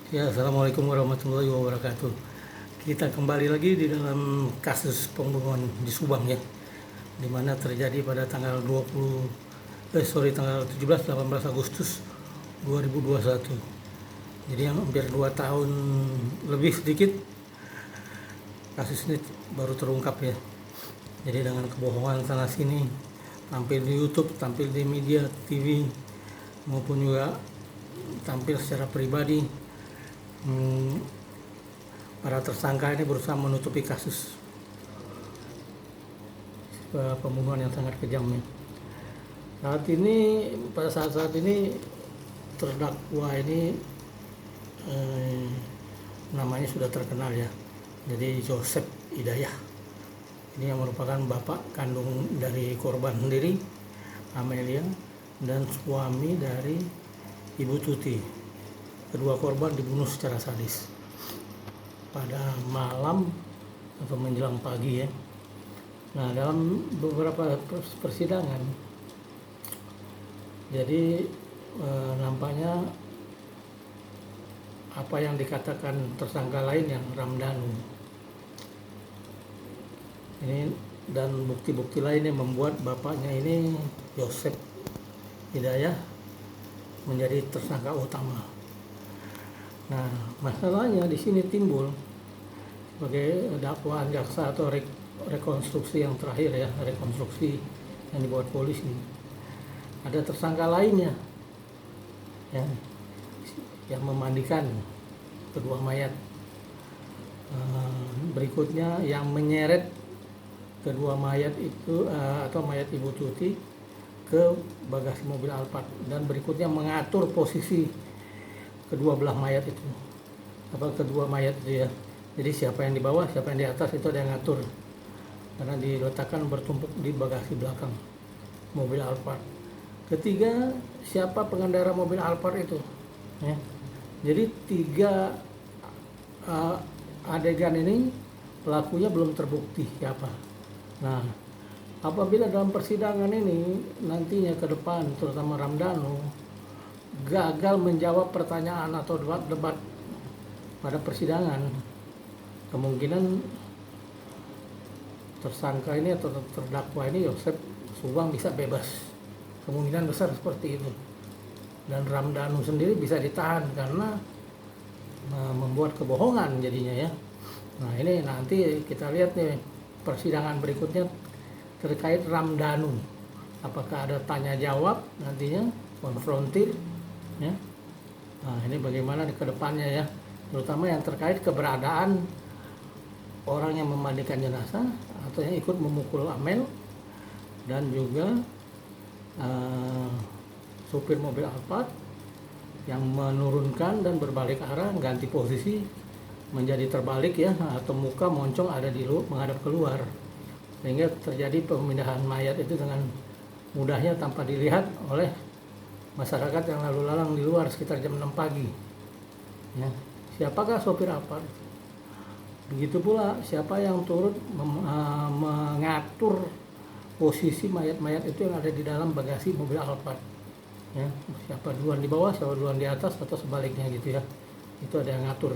Ya, Assalamualaikum warahmatullahi wabarakatuh. Kita kembali lagi di dalam kasus pembunuhan di Subang ya, di mana terjadi pada tanggal 18 Agustus 2021. Jadi yang hampir 2 tahun lebih sedikit kasus ini baru terungkap ya. Jadi dengan kebohongan sana sini, tampil di YouTube, tampil di media TV, maupun juga tampil secara pribadi. Para tersangka ini berusaha menutupi kasus pembunuhan yang sangat kejam ya. Pada saat ini terdakwa ini namanya sudah terkenal ya. Jadi Joseph Hidayah ini yang merupakan bapak kandung dari korban sendiri, Amelia, dan suami dari Ibu Tuti. Kedua korban dibunuh secara sadis pada malam atau menjelang pagi ya. Nah, dalam beberapa persidangan, jadi nampaknya apa yang dikatakan tersangka lain yang Ramdhanu ini dan bukti-bukti lain yang membuat bapaknya ini Joseph Hidayah menjadi tersangka utama. Nah, masalahnya di sini timbul sebagai dakwaan jaksa atau rekonstruksi yang terakhir ya, rekonstruksi yang dibuat polisi. Ada tersangka lainnya ya, yang memandikan kedua mayat. Berikutnya yang menyeret kedua mayat itu atau mayat Ibu Tuti ke bagasi mobil Alphard, dan berikutnya mengatur posisi kedua belah mayat itu, kedua mayat itu ya. Jadi siapa yang di bawah, siapa yang di atas itu ada yang ngatur, karena diletakkan bertumpuk di bagasi belakang mobil Alphard. Ketiga, siapa pengendara mobil Alphard itu ya. Jadi 3 adegan ini pelakunya belum terbukti siapa. Nah, apabila dalam persidangan ini nantinya ke depan, terutama Ramdhanu gagal menjawab pertanyaan atau debat pada persidangan, kemungkinan tersangka ini atau terdakwa ini Joseph Subang bisa bebas. Kemungkinan besar seperti itu. Dan Ramdhanu sendiri bisa ditahan karena membuat kebohongan jadinya ya. Nah, ini nanti kita lihat nih persidangan berikutnya terkait Ramdhanu. Apakah ada tanya jawab nantinya, konfrontir ya. Nah, ini bagaimana ke depannya ya, terutama yang terkait keberadaan orang yang memandikan jenazah atau yang ikut memukul Amel, dan juga supir mobil Alphard yang menurunkan dan berbalik arah, ganti posisi menjadi terbalik ya, atau muka moncong ada di menghadap keluar, sehingga terjadi pemindahan mayat itu dengan mudahnya tanpa dilihat oleh masyarakat yang lalu lalang di luar sekitar jam 6 pagi ya. Siapakah sopir Alphard? Begitu pula siapa yang turut mengatur posisi mayat-mayat itu yang ada di dalam bagasi mobil Alphard ya. Siapa duluan di bawah, siapa duluan di atas, atau sebaliknya gitu ya. Itu ada yang ngatur.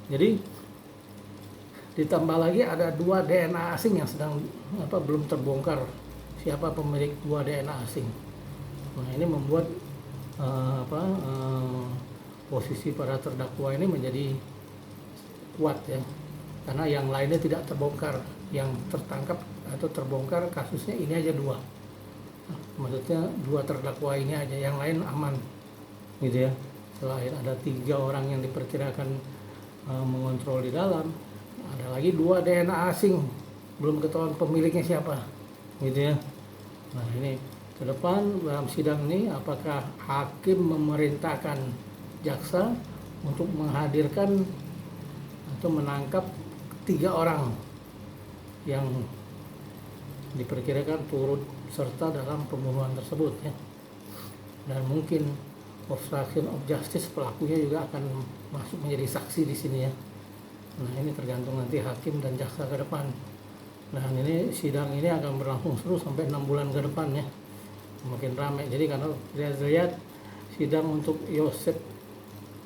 Jadi ditambah lagi ada 2 DNA asing yang sedang belum terbongkar siapa pemilik 2 DNA asing. Nah, ini membuat posisi para terdakwa ini menjadi kuat ya, karena yang lainnya tidak terbongkar. Yang tertangkap atau terbongkar kasusnya ini aja 2. Maksudnya 2 terdakwa ini aja, yang lain aman gitu ya. Selain ada 3 orang yang diperkirakan mengontrol di dalam, ada lagi 2 DNA asing belum ketahuan pemiliknya siapa gitu ya. Nah, ini ke depan dalam sidang ini apakah hakim memerintahkan jaksa untuk menghadirkan atau menangkap 3 orang yang diperkirakan turut serta dalam pembunuhan tersebut ya. Dan mungkin obstruction of justice, pelakunya juga akan masuk menjadi saksi di sini ya. Nah, ini tergantung nanti hakim dan jaksa ke depan. Nah, ini sidang ini akan berlangsung seru sampai 6 bulan ke depan ya. Makin ramai. Jadi kalau lihat sidang untuk Joseph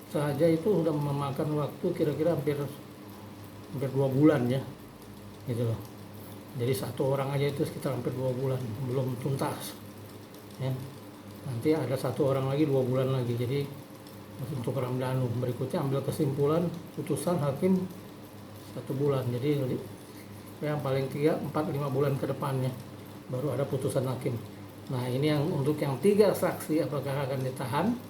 saja itu sudah memakan waktu kira-kira hampir 2 bulan ya, gitu loh. Jadi satu orang aja itu sekitar hampir 2 bulan belum tuntas ya. Nanti ada satu orang lagi 2 bulan lagi. Jadi untuk Ramdhanu berikutnya ambil kesimpulan putusan hakim 1 bulan. Jadi yang paling 3, 4, 5 bulan ke depannya baru ada putusan hakim. Nah ini yang untuk yang 3 saksi apakah akan ditahan